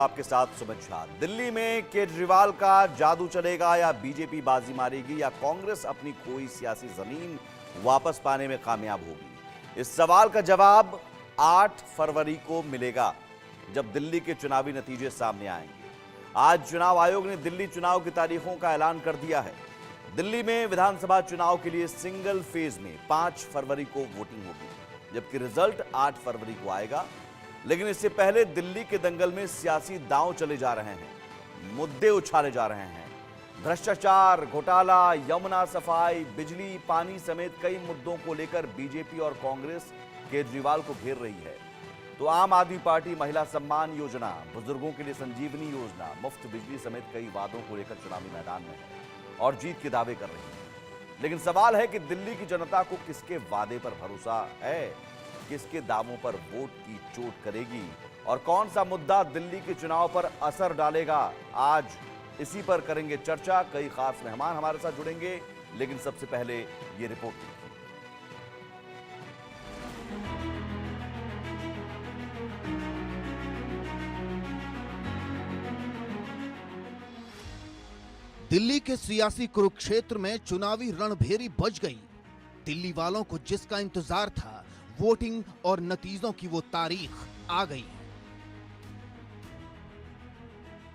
आपके साथ सुमित झा। दिल्ली में केजरीवाल का जादू चलेगा या बीजेपी बाजी मारेगी या कांग्रेस अपनी कोई सियासी जमीन वापस पाने में कामयाब होगी? इस सवाल का जवाब 8 फरवरी को मिलेगा, जब दिल्ली के चुनावी नतीजे सामने आएंगे। आज चुनाव आयोग ने दिल्ली चुनाव की तारीखों का ऐलान कर दिया है। दिल्ली में विधानसभा चुनाव के लिए सिंगल फेज में 5 फरवरी को वोटिंग होगी, जबकि रिजल्ट 8 फरवरी को आएगा। लेकिन इससे पहले दिल्ली के दंगल में सियासी दांव चले जा रहे हैं, मुद्दे उछाले जा रहे हैं। भ्रष्टाचार, घोटाला, यमुना सफाई, बिजली, पानी समेत कई मुद्दों को लेकर बीजेपी और कांग्रेस केजरीवाल को घेर रही है। तो आम आदमी पार्टी महिला सम्मान योजना, बुजुर्गों के लिए संजीवनी योजना, मुफ्त बिजली समेत कई वादों को लेकर चुनावी मैदान में है और जीत के दावे कर रही है। लेकिन सवाल है कि दिल्ली की जनता को किसके वादे पर भरोसा है, किसके दावों पर वोट की चोट करेगी और कौन सा मुद्दा दिल्ली के चुनाव पर असर डालेगा? आज इसी पर करेंगे चर्चा। कई खास मेहमान हमारे साथ जुड़ेंगे, लेकिन सबसे पहले ये रिपोर्ट। दिल्ली के सियासी कुरुक्षेत्र में चुनावी रणभेरी बज गई। दिल्ली वालों को जिसका इंतजार था, वोटिंग और नतीजों की वो तारीख आ गई है।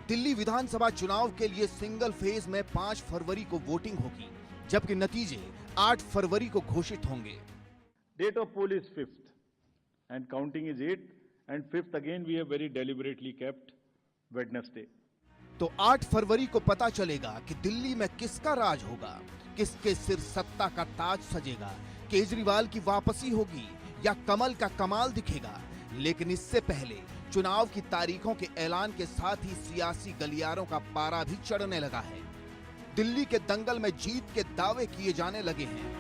दिल्ली विधानसभा चुनाव के लिए सिंगल फेज में 5 फरवरी को वोटिंग होगी, जबकि नतीजे 8 फरवरी को घोषित होंगे। Date of poll is 5th and counting is 8th and 5th again we have very deliberately kept Wednesday. तो 8 फरवरी को पता चलेगा कि दिल्ली में किसका राज होगा, किसके सिर सत्ता का ताज सजेगा। केजरीवाल की वापसी होगी या कमल का कमाल दिखेगा। लेकिन इससे पहले चुनाव की तारीखों के ऐलान के साथ ही सियासी गलियारों का पारा भी चढ़ने लगा है। दिल्ली के दंगल में जीत के दावे किए जाने लगे हैं।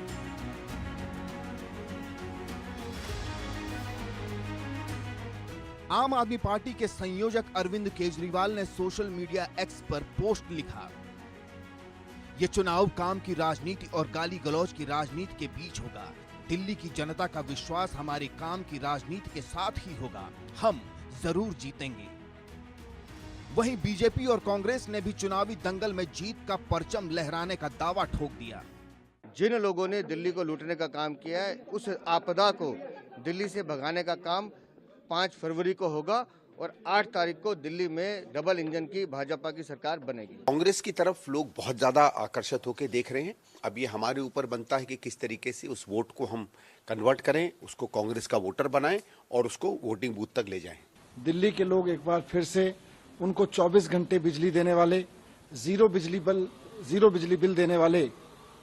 आम आदमी पार्टी के संयोजक अरविंद केजरीवाल ने सोशल मीडिया एक्स पर पोस्ट लिखा, यह चुनाव काम की राजनीति और गाली गलौज की राजनीति के बीच होगा। दिल्ली की जनता का विश्वास हमारे काम की राजनीति के साथ ही होगा। हम जरूर जीतेंगे। वहीं बीजेपी और कांग्रेस ने भी चुनावी दंगल में जीत का परचम लहराने का दावा ठोक दिया। जिन लोगों ने दिल्ली को लूटने का काम किया है, उस आपदा को दिल्ली से भगाने का काम 5 फरवरी को होगा और 8 तारीख को दिल्ली में डबल इंजन की भाजपा की सरकार बनेगी। कांग्रेस की तरफ लोग बहुत ज्यादा आकर्षित होकर देख रहे हैं। अब ये हमारे ऊपर बनता है कि किस तरीके से उस वोट को हम कन्वर्ट करें, उसको कांग्रेस का वोटर बनाएं और उसको वोटिंग बूथ तक ले जाएं। दिल्ली के लोग एक बार फिर से उनको 24 घंटे बिजली देने वाले, जीरो बिजली बिल देने वाले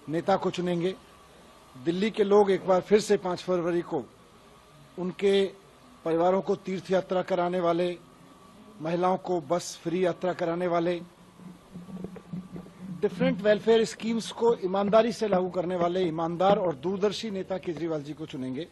नेता को चुनेंगे। दिल्ली के लोग एक बार फिर से 5 फरवरी को उनके परिवारों को तीर्थ यात्रा कराने वाले, महिलाओं को बस फ्री यात्रा कराने वाले, डिफरेंट वेलफेयर स्कीम्स को ईमानदारी से लागू करने वाले ईमानदार और दूरदर्शी नेता केजरीवाल जी को चुनेंगे।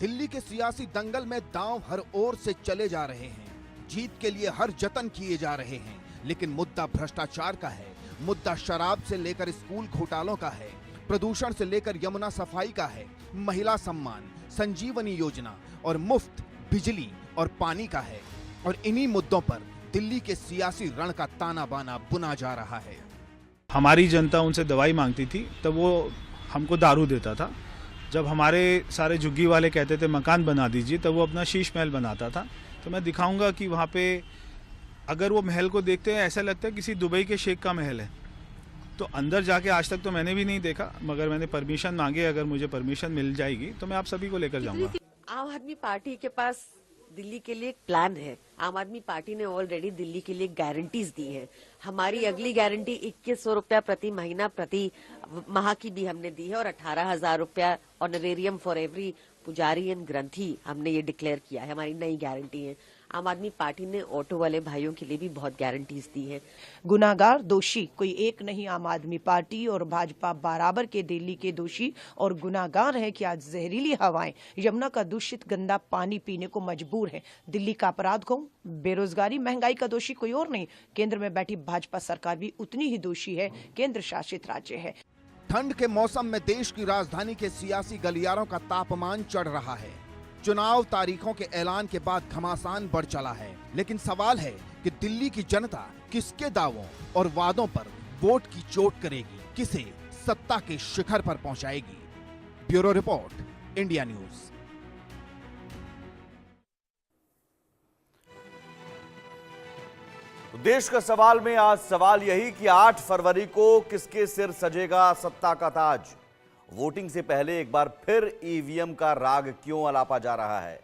दिल्ली के सियासी दंगल में दांव हर ओर से चले जा रहे हैं। जीत के लिए हर जतन किए जा रहे हैं, लेकिन मुद्दा भ्रष्टाचार का है, मुद्दा शराब से लेकर स्कूल घोटालों का है, प्रदूषण से लेकर यमुना सफाई का है, महिला सम्मान, संजीवनी योजना और मुफ्त बिजली और पानी का है। और इन्हीं मुद्दों पर दिल्ली के सियासी रण का ताना बाना बुना जा रहा है। हमारी जनता उनसे दवाई मांगती थी तब वो हमको दारू देता था। जब हमारे सारे झुग्गी वाले कहते थे मकान बना दीजिए, तब वो अपना शीश महल बनाता था। तो मैं दिखाऊंगा कि वहाँ पे अगर वो महल को देखते हैं, ऐसा लगता है किसी दुबई के शेख का महल है। तो अंदर जाके आज तक तो मैंने भी नहीं देखा, मगर मैंने परमिशन मांगे, अगर मुझे परमिशन मिल जाएगी तो मैं आप सभी को लेकर जाऊंगा। आम आदमी पार्टी के पास दिल्ली के लिए एक प्लान है। आम आदमी पार्टी ने ऑलरेडी दिल्ली के लिए गारंटीज दी है। हमारी अगली गारंटी 2100 रुपया प्रति महीना प्रति माह की भी हमने दी है और 18,000 रुपया ऑनरेरियम फॉर एवरी पुजारी एंड ग्रंथी हमने ये डिक्लेयर किया है। हमारी नई गारंटी है। आम आदमी पार्टी ने ऑटो वाले भाइयों के लिए भी बहुत गारंटीज दी है। गुनाहगार दोषी कोई एक नहीं, आम आदमी पार्टी और भाजपा बराबर के दिल्ली के दोषी और गुनाहगार है कि आज जहरीली हवाएं, यमुना का दूषित गंदा पानी पीने को मजबूर है। दिल्ली का अपराध कहूं, बेरोजगारी, महंगाई का दोषी कोई और नहीं, केंद्र में बैठी भाजपा सरकार भी उतनी ही दोषी है। केंद्र शासित राज्य है। ठंड के मौसम में देश की राजधानी के सियासी गलियारों का तापमान चढ़ रहा है। चुनाव तारीखों के ऐलान के बाद घमासान बढ़ चला है, लेकिन सवाल है कि दिल्ली की जनता किसके दावों और वादों पर वोट की चोट करेगी, किसे सत्ता के शिखर पर पहुंचाएगी। Bureau report, India news. देश का सवाल में आज सवाल यही कि 8 फरवरी को किसके सिर सजेगा सत्ता का ताज। वोटिंग से पहले एक बार फिर ईवीएम का राग क्यों अलापा जा रहा है,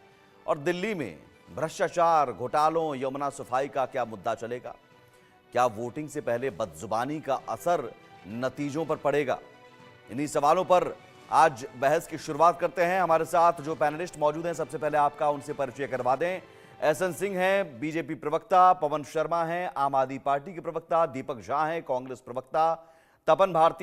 और दिल्ली में भ्रष्टाचार, घोटालों, यमुना सफाई का क्या मुद्दा चलेगा? क्या वोटिंग से पहले बदजुबानी का असर नतीजों पर पड़ेगा? इन्हीं सवालों पर आज बहस की शुरुआत करते हैं। हमारे साथ जो पैनलिस्ट मौजूद हैं, सबसे पहले आपका उनसे परिचय करवा दें। एसएन सिंह हैं बीजेपी प्रवक्ता, पवन शर्मा हैं आम आदमी पार्टी के प्रवक्ता, दीपक झा हैं कांग्रेस प्रवक्ता, तपन भारती